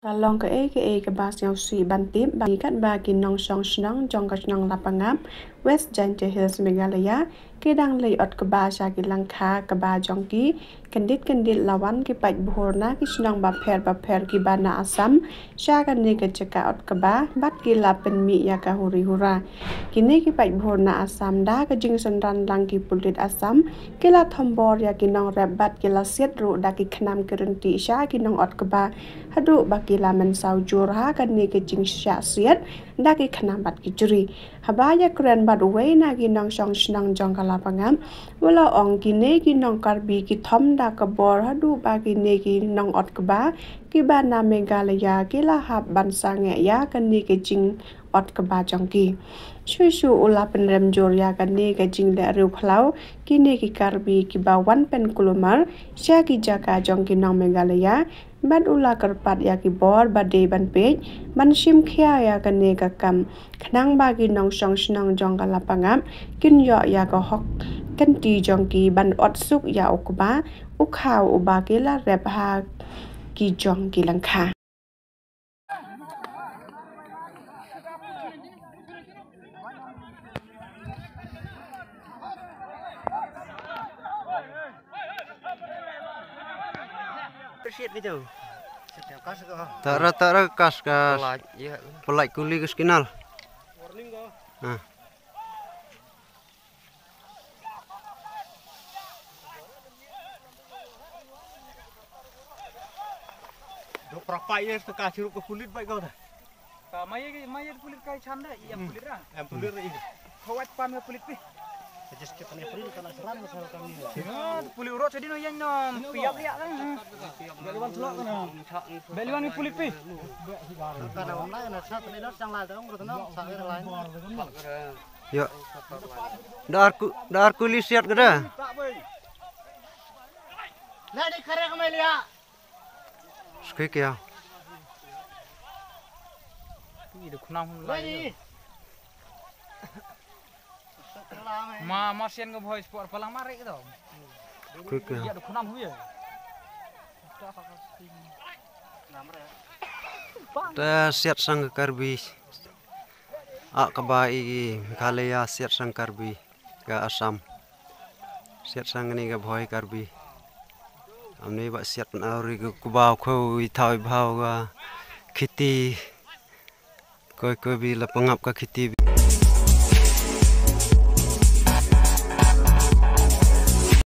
Kalong ke bas yang si bantip bagi kat bagi nong song senang jong kat nong lapangap West Giant Hills Meghalaya kedang lay ot ke bahasa ki langka ke bah jongki kendit lawan ki paj buhorna ki senang baper ki bana asam syakan ni ke ceka ot ke bah bat ki lapen mi ya ka huri hura kini ki paj buhorna asam da ke jing senran lang ki pulit asam ki la thombor ya ki nong rebat ki la siet ru da ki khnam kerenti sya ki nong ot ke bah hadu baki laman saujur ha kan ni ke jing sya siet da ki khnam bat ki juri habaya kren bat we na ki nong song senang jong ka lapangam wala ong ki ne ki nong karbi ki thom da ka bor hadu baki ne ki nong ot ke ba ki ba na Meghalaya ki la hab ban sange ya kan ni ke jing ot ke ba jong ki shu ula penrem jor ya kan ni ke jing da ru khlau ki ne ki karbi ki ba wan pen kulumar sya ki jaka jong ki nong Meghalaya ban ula kerpat ya ki bor bade ban pej ban sim khia ya kan ne ka kam khnang ba ki nong song senang jong ka lapangam kin yo ya ka hok kan ti jong ki ban ot suk ya ukba ukhaw uba ki la rep ha ki jong ki langkha Tara kas pelai kuli ke skinal. Dok prapai ya ke kasih ke kulit baik kau dah. Maya kulit kai canda iya kulit ah. Em kulit ini. Kawat pam kulit pi. Just kita ni kulit kana seram masal kami. Kulit urut jadi no yang nom piap liak kan. Beliwan celok kana. Beliwan kulit pi. Kana online na sat ni nas yang lain urut na sa lain. Yo. Dar kuli siat kada. Nah di kare kamelia. Skik ya. Ini dah kunang lagi. Masian ke boy sport palang mari gitu. Skik ya. Iya dah kunang huya. Ta siat sang karbi. Kabai Meghalaya siat sang karbi ke Assam. Siat sang ni ke boy karbi. Amni ba siat nauri ke kubau ko ithai bhau ga khiti koi bi la pangap ka khiti